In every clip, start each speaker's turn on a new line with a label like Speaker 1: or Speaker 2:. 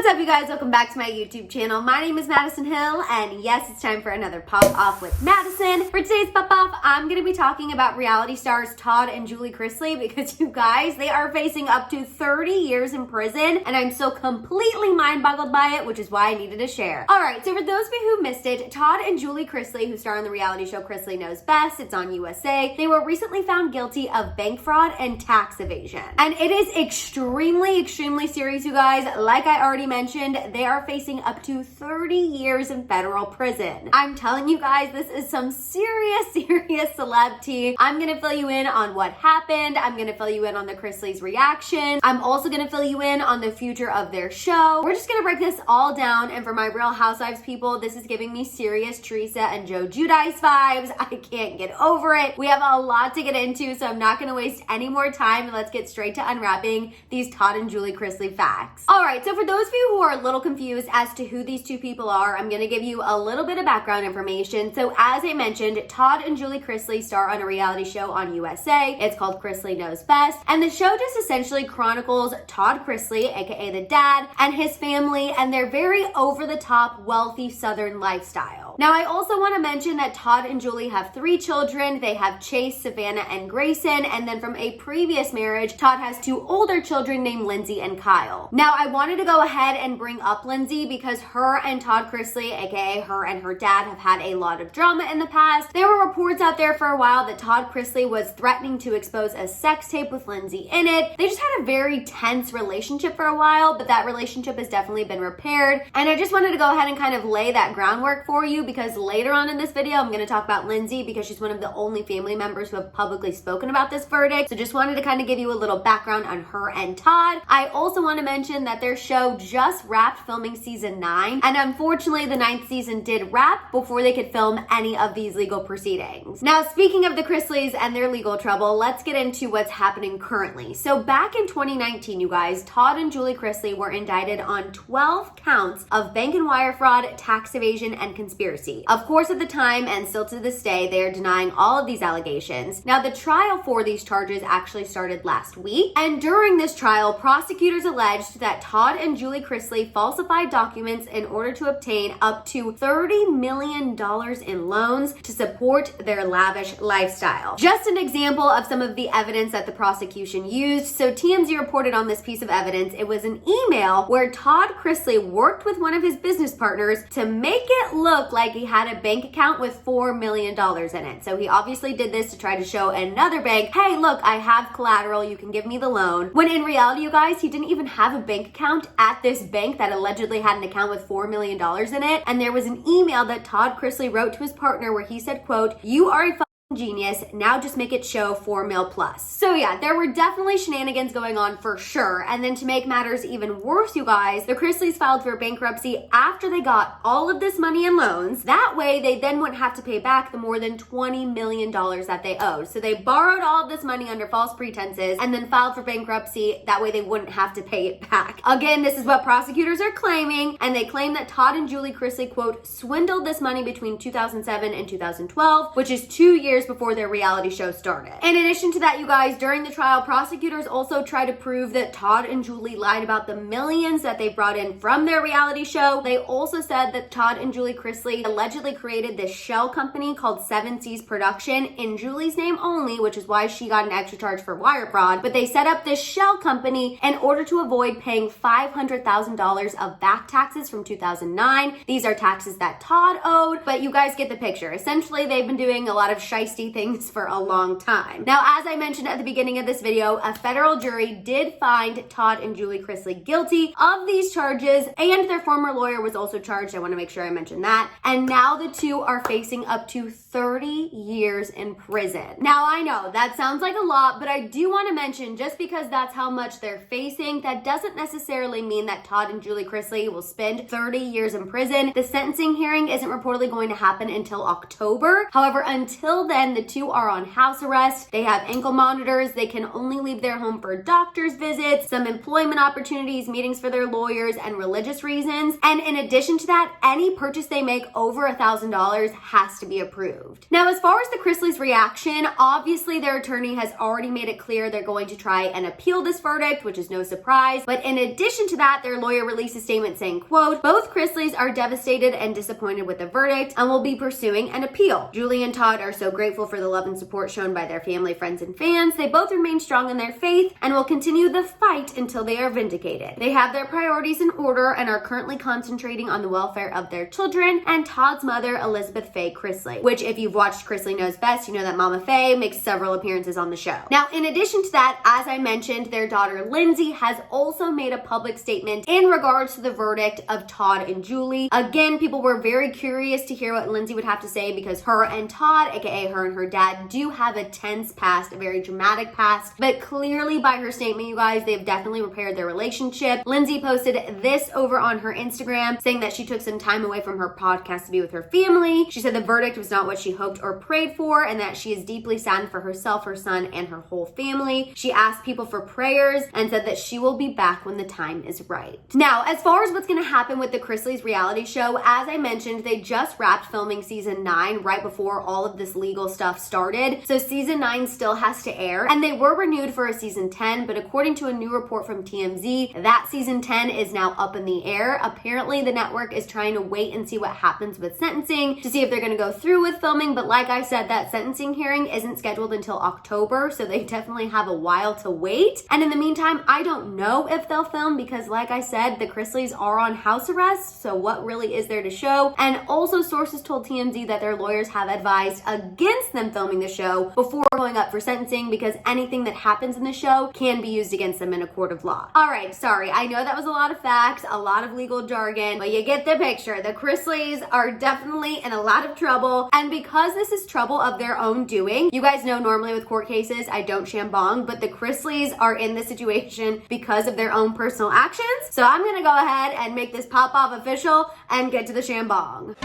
Speaker 1: What's up, you guys? Welcome back to my YouTube channel. My name is Maddison Hill, and yes, it's time for another Pop Off with Maddison. For today's Pop Off, I'm going to be talking about reality stars Todd and Julie Chrisley because you guys, they are facing up to 30 years in prison, and I'm so completely mind-boggled by it, which is why I needed to share. Alright, so for those of you who missed it, Todd and Julie Chrisley, who star on the reality show Chrisley Knows Best, it's on USA, they were recently found guilty of bank fraud and tax evasion. And it is extremely serious, you guys. Like I already mentioned, they are facing up to 30 years in federal prison. I'm telling you guys, this is some serious celeb tea. I'm gonna fill you in on what happened. I'm gonna fill you in on the Chrisleys' reaction. I'm also gonna fill you in on the future of their show. We're just gonna break this all down, and for my Real Housewives people, this is giving me serious Teresa and Joe Giudice vibes. I can't get over it. We have a lot to get into, so I'm not gonna waste any more time, and let's get straight to unwrapping these Todd and Julie Chrisley facts. Alright, so for those of you who are a little confused as to who these two people are, I'm gonna give you a little bit of background information. So as I mentioned, Todd and Julie Chrisley star on a reality show on USA. It's called Chrisley Knows Best, and the show just essentially chronicles Todd Chrisley, aka the dad, and his family and their very over-the-top, wealthy Southern lifestyle. Now, I also want to mention that Todd and Julie have 3 children. They have Chase, Savannah, and Grayson, and then from a previous marriage, Todd has 2 older children named Lindsay and Kyle. Now, I wanted to go ahead and bring up Lindsay because her and Todd Chrisley, aka her and her dad, have had a lot of drama in the past. There were reports out there for a while that Todd Chrisley was threatening to expose a sex tape with Lindsay in it. They just had a very tense relationship for a while, but that relationship has definitely been repaired. And I just wanted to go ahead and kind of lay that groundwork for you because later on in this video, I'm going to talk about Lindsay because she's one of the only family members who have publicly spoken about this verdict. So just wanted to kind of give you a little background on her and Todd. I also want to mention that their show just wrapped filming season 9, and unfortunately the 9th season did wrap before they could film any of these legal proceedings. Now, speaking of the Chrisleys and their legal trouble, let's get into what's happening currently. So back in 2019, you guys, Todd and Julie Chrisley were indicted on 12 counts of bank and wire fraud, tax evasion, and conspiracy. Of course, at the time, and still to this day, they are denying all of these allegations. Now, the trial for these charges actually started last week, and during this trial, prosecutors alleged that Todd and Julie Chrisley falsified documents in order to obtain up to $30 million in loans to support their lavish lifestyle. Just an example of some of the evidence that the prosecution used. So TMZ reported on this piece of evidence. It was an email where Todd Chrisley worked with one of his business partners to make it look like he had a bank account with $4 million in it. So he obviously did this to try to show another bank, hey, look, I have collateral, you can give me the loan. When in reality, you guys, he didn't even have a bank account at this bank that allegedly had an account with $4 million in it. And there was an email that Todd Chrisley wrote to his partner where he said, quote, "You are a genius, now just make it show 4 mil plus." So yeah, there were definitely shenanigans going on for sure. And then to make matters even worse, you guys, the Chrisleys filed for bankruptcy after they got all of this money in loans. That way they then wouldn't have to pay back the more than $20 million that they owed. So they borrowed all of this money under false pretenses and then filed for bankruptcy. That way they wouldn't have to pay it back. Again, this is what prosecutors are claiming, and they claim that Todd and Julie Chrisley, quote, swindled this money between 2007 and 2012, which is 2 years before their reality show started. In addition to that, you guys, during the trial, prosecutors also tried to prove that Todd and Julie lied about the millions that they brought in from their reality show. They also said that Todd and Julie Chrisley allegedly created this shell company called 7 Seas Production in Julie's name only, which is why she got an extra charge for wire fraud. But they set up this shell company in order to avoid paying $500,000 of back taxes from 2009. These are taxes that Todd owed, but you guys get the picture. Essentially, they've been doing a lot of shiesty things for a long time. Now, as I mentioned at the beginning of this video, a federal jury did find Todd and Julie Chrisley guilty of these charges, and their former lawyer was also charged. I want to make sure I mention that. And now the two are facing up to 30 years in prison. Now, I know that sounds like a lot, but I do want to mention, just because that's how much they're facing, that doesn't necessarily mean that Todd and Julie Chrisley will spend 30 years in prison. The sentencing hearing isn't reportedly going to happen until October. However, until then, then, the two are on house arrest. They have ankle monitors. They can only leave their home for doctor's visits, some employment opportunities, meetings for their lawyers, and religious reasons. And in addition to that, any purchase they make over $1,000 has to be approved. Now, as far as the Chrisleys' reaction, obviously their attorney has already made it clear they're going to try and appeal this verdict, which is no surprise. But in addition to that, their lawyer released a statement saying, quote, "Both Chrisleys are devastated and disappointed with the verdict and will be pursuing an appeal. Julie and Todd are so grateful for the love and support shown by their family, friends, and fans. They both remain strong in their faith and will continue the fight until they are vindicated. They have their priorities in order and are currently concentrating on the welfare of their children and Todd's mother, Elizabeth Faye Chrisley," which, if you've watched Chrisley Knows Best, you know that Mama Faye makes several appearances on the show. Now, in addition to that, as I mentioned, their daughter Lindsay has also made a public statement in regards to the verdict of Todd and Julie. Again, people were very curious to hear what Lindsay would have to say because her and Todd, aka her and her dad, do have a tense past, a very dramatic past, but clearly by her statement, you guys, they've definitely repaired their relationship. Lindsay posted this over on her Instagram, saying that she took some time away from her podcast to be with her family. She said the verdict was not what she hoped or prayed for and that she is deeply saddened for herself, her son, and her whole family. She asked people for prayers and said that she will be back when the time is right. Now, as far as what's going to happen with the Chrisleys reality show, as I mentioned, they just wrapped filming season 9 right before all of this legal stuff started. So season 9 still has to air, and they were renewed for a season 10, but according to a new report from TMZ, that season 10 is now up in the air. Apparently, the network is trying to wait and see what happens with sentencing to see if they're going to go through with filming, but like I said, that sentencing hearing isn't scheduled until October, so they definitely have a while to wait. And in the meantime, I don't know if they'll film because, like I said, the Chrisleys are on house arrest, so what really is there to show? And also, sources told TMZ that their lawyers have advised against them filming the show before going up for sentencing because anything that happens in the show can be used against them in a court of law. All right, sorry, I know that was a lot of facts, a lot of legal jargon, but you get the picture. The Chrisleys are definitely in a lot of trouble, and because this is trouble of their own doing, you guys know normally with court cases, I don't shambong, but the Chrisleys are in this situation because of their own personal actions. So I'm gonna go ahead and make this pop off official and get to the shambong.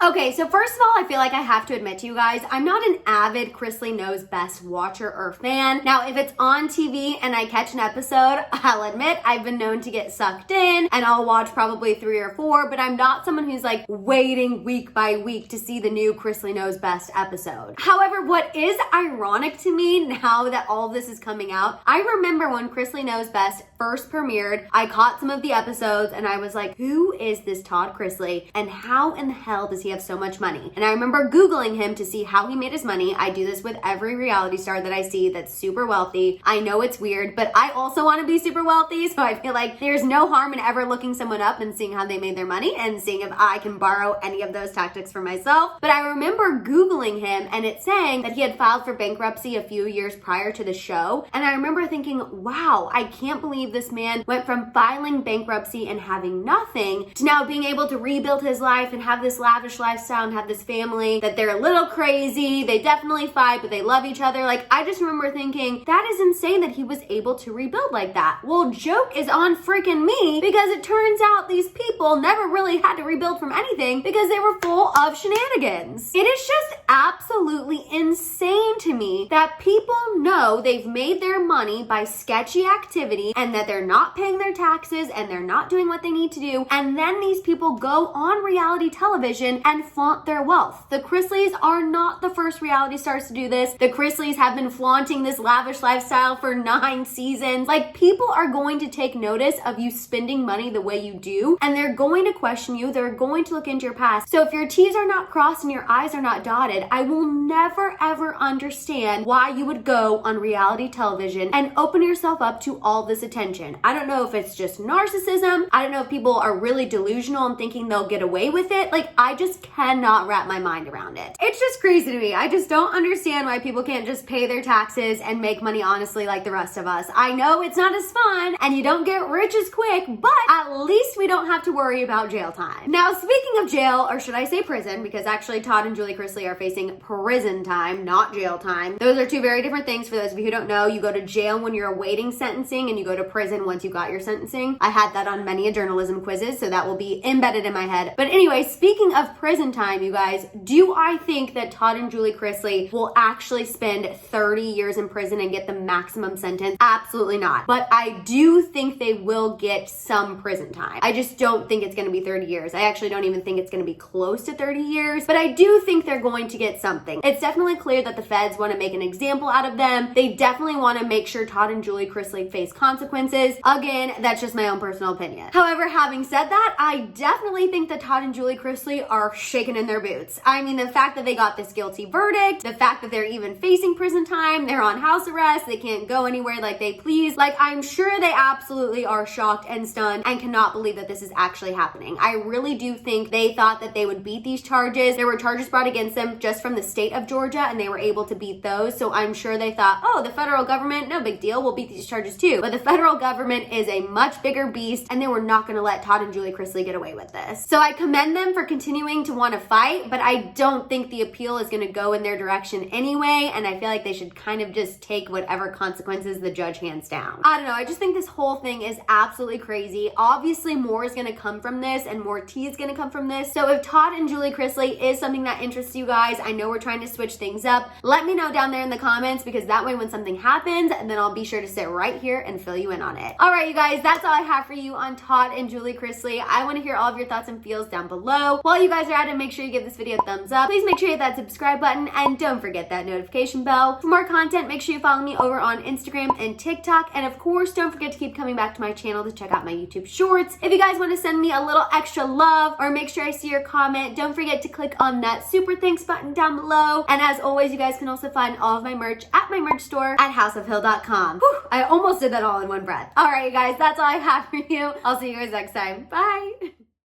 Speaker 1: Okay, so first of all, I feel like I have to admit to you guys, I'm not an avid Chrisley Knows Best watcher or fan. Now, if it's on TV and I catch an episode, I'll admit I've been known to get sucked in and I'll watch probably 3 or 4, but I'm not someone who's like waiting week by week to see the new Chrisley Knows Best episode. However, what is ironic to me now that all of this is coming out, I remember when Chrisley Knows Best first premiered, I caught some of the episodes and I was like, who is this Todd Chrisley and how in the hell does he have so much money? And I remember Googling him to see how he made his money. I do this with every reality star that I see that's super wealthy. I know it's weird, but I also want to be super wealthy, so I feel like there's no harm in ever looking someone up and seeing how they made their money and seeing if I can borrow any of those tactics for myself. But I remember Googling him and it saying that he had filed for bankruptcy a few years prior to the show. And I remember thinking, wow, I can't believe this man went from filing bankruptcy and having nothing to now being able to rebuild his life and have this lavish lifestyle and have this family that they're a little crazy. They definitely fight, but they love each other. Like, I just remember thinking, that is insane that he was able to rebuild like that. Well, joke is on freaking me because it turns out these people never really had to rebuild from anything because they were full of shenanigans. It is just absolutely insane to me that people know they've made their money by sketchy activity and that they're not paying their taxes and they're not doing what they need to do. And then these people go on reality television and flaunt their wealth. The Chrisleys are not the first reality stars to do this. The Chrisleys have been flaunting this lavish lifestyle for 9 seasons. Like, people are going to take notice of you spending money the way you do, and they're going to question you. They're going to look into your past. So if your T's are not crossed and your I's are not dotted, I will never ever understand why you would go on reality television and open yourself up to all this attention. I don't know if it's just narcissism. I don't know if people are really delusional and thinking they'll get away with it. Like, I just cannot wrap my mind around it. It's just crazy to me. I just don't understand why people can't just pay their taxes and make money honestly like the rest of us. I know it's not as fun and you don't get rich as quick, but at least we don't have to worry about jail time. Now, speaking of jail, or should I say prison, because actually Todd and Julie Chrisley are facing prison time, not jail time. Those Those are two very different things. For those of you who don't know, you go to jail when you're awaiting sentencing and you go to prison once you got your sentencing. I had that on many journalism quizzes, so that will be embedded in my head. But anyway, speaking of prison time, you guys, do I think that Todd and Julie Chrisley will actually spend 30 years in prison and get the maximum sentence? Absolutely not. But I do think they will get some prison time. I just don't think it's going to be 30 years. I actually don't even think it's going to be close to 30 years, but I do think they're going to get something. It's definitely clear that the feds want to make an example out of them. They definitely want to make sure Todd and Julie Chrisley face consequences. Again, that's just my own personal opinion. However, having said that, I definitely think that Todd and Julie Chrisley are shaking in their boots. I mean, the fact that they got this guilty verdict, the fact that they're even facing prison time, they're on house arrest, they can't go anywhere like they please. Like, I'm sure they absolutely are shocked and stunned and cannot believe that this is actually happening. I really do think they thought that they would beat these charges. There were charges brought against them just from the state of Georgia, and they were able to beat those. So I'm sure they thought, oh, the federal government, no big deal, we'll beat these charges too. But the federal government is a much bigger beast, and they were not going to let Todd and Julie Chrisley get away with this. So I commend them for continuing to want to fight, but I don't think the appeal is going to go in their direction anyway, and I feel like they should kind of just take whatever consequences the judge hands down. I don't know, I just think this whole thing is absolutely crazy. Obviously, more is going to come from this, and more tea is going to come from this. So if Todd and Julie Chrisley is something that interests you guys, I know we're trying to switch things up. Let me know down there in the comments, because that way when something happens, then I'll be sure to sit right here and fill you in on it. All right, you guys, that's all I have for you on Todd and Julie Chrisley. I want to hear all of your thoughts and feels down below. While you guys are at it, make sure you give this video a thumbs up. Please make sure you hit that subscribe button, and don't forget that notification bell. For more content, make sure you follow me over on Instagram and TikTok. And of course, don't forget to keep coming back to my channel to check out my YouTube shorts. If you guys want to send me a little extra love or make sure I see your comment, don't forget to click on that super thanks button down below. And as always, you guys can also find all of my merch at my merch store at houseofhill.com. Whew, I almost did that all in one breath. All right, you guys, that's all I have for you. I'll see you guys next time. Bye.